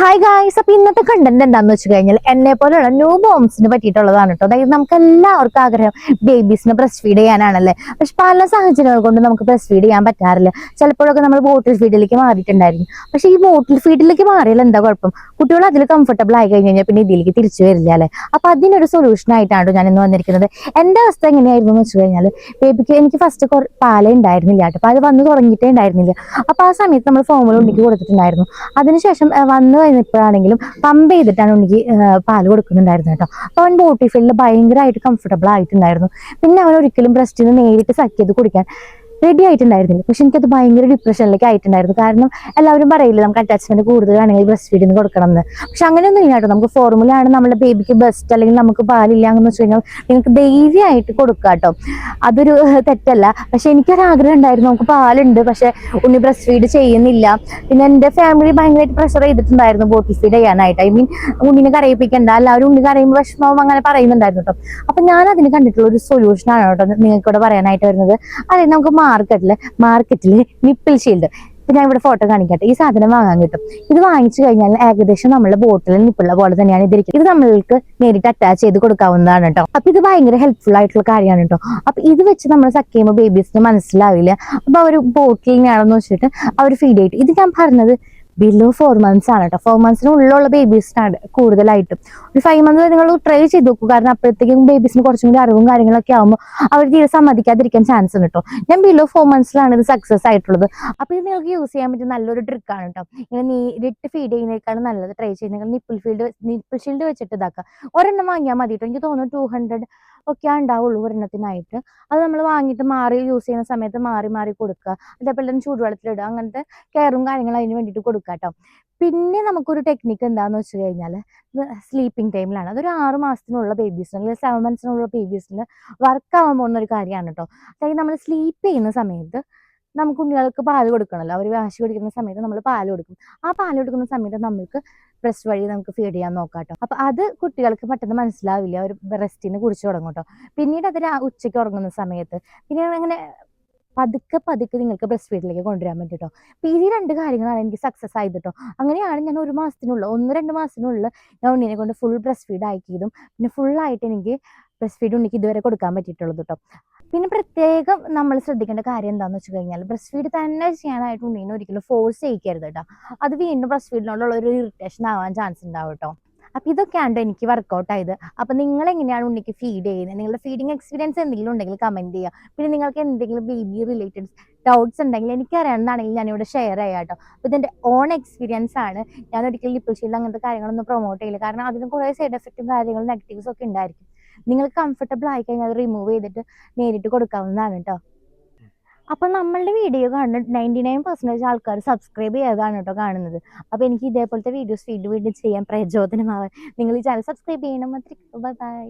Hi guys, അപ്പൊ ഇന്നത്തെ content എന്താന്ന് വെച്ച് കഴിഞ്ഞാൽ എന്നെ പോലെയുള്ള ന്യൂ ബോംസിന് പറ്റിയിട്ടുള്ളതാണ് കേട്ടോ. അതായത് നമുക്ക് എല്ലാവർക്കും ആഗ്രഹം ബേബീസിനെ ബ്രസ്റ്റ് ഫീഡ് ചെയ്യാനാണല്ലേ. പക്ഷെ പല സാഹചര്യങ്ങൾ കൊണ്ട് നമുക്ക് ബ്രസ്റ്റ് ഫീഡ് ചെയ്യാൻ പറ്റാറില്ല. ചിലപ്പോഴൊക്കെ നമ്മൾ ബോട്ടിൽ ഫീഡിലേക്ക് മാറിയിട്ടുണ്ടായിരുന്നു. പക്ഷെ ഈ ബോട്ടിൽ ഫീഡിലേക്ക് മാറിയാൽ എന്താ കുഴപ്പം? കുട്ടികൾ അതിൽ കംഫർട്ടബിൾ ആയി കഴിഞ്ഞാൽ പിന്നെ ഇതിലേക്ക് തിരിച്ചു വരില്ല അല്ലെ. അപ്പൊ അതിനൊരു സൊല്യൂഷൻ ആയിട്ടാണ് ഞാൻ ഇന്ന് വന്നിരിക്കുന്നത്. എന്റെ അവസ്ഥ എങ്ങനെയായിരുന്നു എന്ന് വെച്ച് കഴിഞ്ഞാൽ, ബേബിക്ക് എനിക്ക് ഫസ്റ്റ് പാലേ ഉണ്ടായിരുന്നില്ല കേട്ടോ. പാല് വന്ന് തുടങ്ങിയിട്ടേ ഉണ്ടായിരുന്നില്ല. അപ്പൊ ആ സമയത്ത് നമ്മൾ ഫോമുല ഉണ്ടിക്ക് കൊടുത്തിട്ടുണ്ടായിരുന്നു. അതിനുശേഷം വന്നു കഴിഞ്ഞപ്പോഴാണെങ്കിലും പമ്പ് ചെയ്തിട്ടാണ് ഉണ്ണിക്ക് പാല് കൊടുക്കുന്നുണ്ടായിരുന്നു കേട്ടോ. അപ്പൊ അവൻ ബോട്ടി ഫീൽഡിൽ ഭയങ്കരമായിട്ട് കംഫർട്ടബിൾ ആയിട്ടുണ്ടായിരുന്നു. പിന്നെ അവൻ ഒരിക്കലും ബ്രസ്റ്റിന് നേരിട്ട് സക്ക് ചെയ്ത് കുടിക്കാൻ റെഡി ആയിട്ടുണ്ടായിരുന്നില്ല. പക്ഷെ എനിക്കത് ഭയങ്കര ഡിപ്രഷനിലേക്ക് ആയിട്ടുണ്ടായിരുന്നു. കാരണം എല്ലാവരും പറയില്ല നമുക്ക് അറ്റാച്ച്മെന്റ് കൂടുതലാണെങ്കിൽ ബ്രസ്റ്റ് ഫീഡിന് കൊടുക്കണം എന്ന്. പക്ഷെ അങ്ങനെയൊന്നും ഇല്ല കേട്ടോ. നമുക്ക് ഫോർമുല ആണ് നമ്മുടെ ബേബിക്ക് ബെസ്റ്റ്, അല്ലെങ്കിൽ നമുക്ക് പാലില്ല എന്ന് വെച്ച് കഴിഞ്ഞാൽ നിങ്ങൾക്ക് ധൈര്യമായിട്ട് കൊടുക്കുക കേട്ടോ. അതൊരു തെറ്റല്ല. പക്ഷെ എനിക്കൊരാഗ്രഹം ഉണ്ടായിരുന്നു, നമുക്ക് പാലുണ്ട് പക്ഷെ ഉണ്ണി ബ്രസ്റ്റ് ഫീഡ് ചെയ്യുന്നില്ല. പിന്നെ എൻ്റെ ഫാമിലി ഭയങ്കരമായിട്ട് പ്രഷർ ചെയ്തിട്ടുണ്ടായിരുന്നു ബോട്ടിൽ ഫീഡ് ചെയ്യാനായിട്ട്. ഐ മീൻ ഉണ്ണിനെ കരയിപ്പിക്കണ്ട, എല്ലാവരും ഉണ്ണി കരയുമ്പോൾ വിഷമവും അങ്ങനെ പറയുന്നുണ്ടായിരുന്നു കേട്ടോ. അപ്പൊ ഞാൻ അതിന് കണ്ടിട്ടുള്ള ഒരു സൊല്യൂഷനാണ് കേട്ടോ നിങ്ങൾക്ക് ഇവിടെ പറയാനായിട്ട് വരുന്നത്. അതായത് നമുക്ക് മാർക്കറ്റില് നിപ്പിൾ ഷീൽഡ്, ഇപ്പൊ ഞാൻ ഇവിടെ ഫോട്ടോ കാണിക്കട്ടെ. ഈ സാധനം വാങ്ങാൻ കിട്ടും. ഇത് വാങ്ങിച്ചു കഴിഞ്ഞാൽ ഏകദേശം നമ്മുടെ ബോട്ടിൽ നിപ്പിള്ള പോലെ തന്നെയാണ് ഇതിരിക്കുന്നത്. ഇത് നമ്മൾക്ക് നേരിട്ട് അറ്റാച്ച് ചെയ്ത് കൊടുക്കാവുന്നതാണ് കേട്ടോ. അപ്പൊ ഇത് ഭയങ്കര ഹെൽപ്ഫുൾ ആയിട്ടുള്ള കാര്യമാണ് കേട്ടോ. അപ്പൊ ഇത് വെച്ച് നമ്മൾ സക്ക് ചെയ്യുമ്പോൾ ബേബീസിന് മനസ്സിലാവില്ല. അപ്പൊ അവർ ബോട്ടിലിനാണെന്ന് വെച്ചിട്ട് അവർ ഫീഡ് ചെയ്തിട്ട്, ഇത് ഞാൻ പറഞ്ഞത് ബിലോ 4 months ആണ് കേട്ടോ. 4 monthsനുള്ള ബേബീസിനാണ് കൂടുതലായിട്ടും. ഒരു 5 months നിങ്ങൾ ട്രൈ ചെയ്ത് നോക്കൂ. കാരണം അപ്പോഴത്തേക്കും ബേബീസിന് കുറച്ചും കൂടി അറിവും കാര്യങ്ങളൊക്കെ ആകുമ്പോൾ അവർ തീരെ സമ്മതിക്കാതിരിക്കാൻ ചാൻസ് ഉണ്ട് കേട്ടോ. ഞാൻ ബിലോ 4 monthsലാണ് ഇത് സക്സസ് ആയിട്ടുള്ളത്. അപ്പൊ ഇത് നിങ്ങൾക്ക് യൂസ് ചെയ്യാൻ പറ്റിയ നല്ലൊരു ട്രിക്കാണ് കേട്ടോ. ഇങ്ങനെ നേരിട്ട് ഫീഡ് ചെയ്യുന്നതിനേക്കാളും നല്ലത് ട്രൈ ചെയ്യുന്നത് നിപ്പിൾ ഷീൽഡ് വെച്ചിട്ട് ഇതാക്കുക. ഒരെണ്ണം വാങ്ങിയാൽ മതി കേട്ടോ. എനിക്ക് തോന്നുന്നു 200 ഒക്കെ ഉണ്ടാവുള്ളൂ ഒരെണ്ണത്തിനായിട്ട്. അത് നമ്മൾ വാങ്ങിയിട്ട് യൂസ് ചെയ്യുന്ന സമയത്ത് മാറി കൊടുക്കുക. അതേപോലെ തന്നെ ചൂടുവെള്ളത്തിലിടുക. അങ്ങനത്തെ കെയറും കാര്യങ്ങളും അതിന് വേണ്ടിയിട്ട് കൊടുക്കുക കേട്ടോ. പിന്നെ നമുക്കൊരു ടെക്നിക്ക് എന്താന്ന് വെച്ച് കഴിഞ്ഞാൽ, സ്ലീപ്പിംഗ് ടൈമിലാണ്. അതൊരു 6 മാസത്തിനുള്ള ബേബീസിന് അല്ലെങ്കിൽ 7 monthsനുള്ള ബേബീസിന് വർക്ക് ആവാൻ പോകുന്ന ഒരു കാര്യമാണ് കേട്ടോ. അതായത് നമ്മൾ സ്ലീപ്പ് ചെയ്യുന്ന സമയത്ത് നമുക്ക് കുഞ്ഞുങ്ങൾക്ക് പാല് കൊടുക്കണമല്ലോ. അവർ വാശി കൊടുക്കുന്ന സമയത്ത് നമ്മൾ പാല് കൊടുക്കും. ആ പാല് കൊടുക്കുന്ന സമയത്ത് നമുക്ക് ബ്രസ്റ്റ് വഴി നമുക്ക് ഫീഡ് ചെയ്യാൻ നോക്കാം കേട്ടോ. അപ്പൊ അത് കുട്ടികൾക്ക് പെട്ടെന്ന് മനസ്സിലാവില്ല. അവർ ബ്രസ്റ്റിന് കുടിച്ച് തുടങ്ങും കേട്ടോ. പിന്നീട് അത് ഉച്ചയ്ക്ക് ഉറങ്ങുന്ന സമയത്ത് പിന്നെ അങ്ങനെ പതുക്കെ നിങ്ങൾക്ക് ബ്രസ്റ്റ് ഫീഡിലേക്ക് കൊണ്ടുവരാൻ പറ്റും കേട്ടോ. അപ്പൊ ഈ 2 കാര്യങ്ങളാണ് എനിക്ക് സക്സസ് ആയത് കേട്ടോ. അങ്ങനെയാണ് ഞാൻ 1-2 മാസത്തിനുള്ളിൽ ഞാൻ ഉണ്ണിനെ കൊണ്ട് ഫുൾ ബ്രസ്റ്റ് ഫീഡ് ആക്കിയതും പിന്നെ ഫുള്ളായിട്ട് എനിക്ക് ബ്രസ്റ്റ് ഫീഡ് ഉണ്ണിക്ക് ഇതുവരെ കൊടുക്കാൻ പറ്റിയിട്ടുള്ളത് കേട്ടോ. പിന്നെ പ്രത്യേകം നമ്മൾ ശ്രദ്ധിക്കേണ്ട കാര്യം എന്താണെന്ന് വെച്ച് കഴിഞ്ഞാൽ, ബ്രസ്റ്റ് ഫീഡ് തന്നെ ചെയ്യാനായിട്ട് ഉണ്ണീനെ ഒരിക്കലും ഫോഴ്സ് ചെയ്യിക്കരുത് കേട്ടോ. അത് വീണ്ടും ബ്രസ്റ്റ് ഫീഡിനോടുള്ള ഒരു ഇറിറ്റേഷൻ ആവാൻ ചാൻസ് ഉണ്ടാവും കേട്ടോ. അപ്പൊ ഇതൊക്കെയാണ് എനിക്ക് വർക്കൗട്ട് ആയത്. അപ്പൊ നിങ്ങൾ എങ്ങനെയാണ് ഉണ്ണിക്ക് ഫീഡ് ചെയ്യുന്നത്? നിങ്ങളുടെ ഫീഡിങ് എക്സ്പീരിയൻസ് എന്തെങ്കിലും ഉണ്ടെങ്കിൽ കമന്റ് ചെയ്യുക. പിന്നെ നിങ്ങൾക്ക് എന്തെങ്കിലും ബേബി റിലേറ്റഡ് ഡൗട്ട്സ് ഉണ്ടെങ്കിൽ എനിക്ക് അറിയാവുന്നതാണെങ്കിൽ ഞാനിവിടെ ഷെയർ ചെയ്യാം കേട്ടോ. അപ്പൊ ഇതിന്റെ ഓൺ എക്സ്പീരിയൻസ് ആണ്. ഞാൻ ഒരിക്കലും നിപ്പിൾ ഷീൽഡ് അങ്ങനത്തെ കാര്യങ്ങളൊന്നും പ്രൊമോട്ട് ചെയ്യില്ല. കാരണം അതിന് കുറേ സൈഡ് എഫക്റ്റും കാര്യങ്ങളും നെഗറ്റീവ്സ് ഒക്കെ ഉണ്ടായിരിക്കും. നിങ്ങൾക്ക് കംഫർട്ടബിൾ ആയി കഴിഞ്ഞാൽ അത് റിമൂവ് ചെയ്തിട്ട് നേരിട്ട് കൊടുക്കാവുന്നതാണ് കേട്ടോ. അപ്പൊ നമ്മളുടെ വീഡിയോ കാണുന്ന 99% ആൾക്കാർ സബ്സ്ക്രൈബ് ചെയ്തതാണ് കേട്ടോ കാണുന്നത്. അപ്പൊ എനിക്ക് ഇതേപോലത്തെ വീഡിയോസ് വീണ്ടും ചെയ്യാൻ പ്രചോദനമാവാൻ നിങ്ങൾ ഈ ചാനൽ സബ്സ്ക്രൈബ് ചെയ്യണം. Bye bye.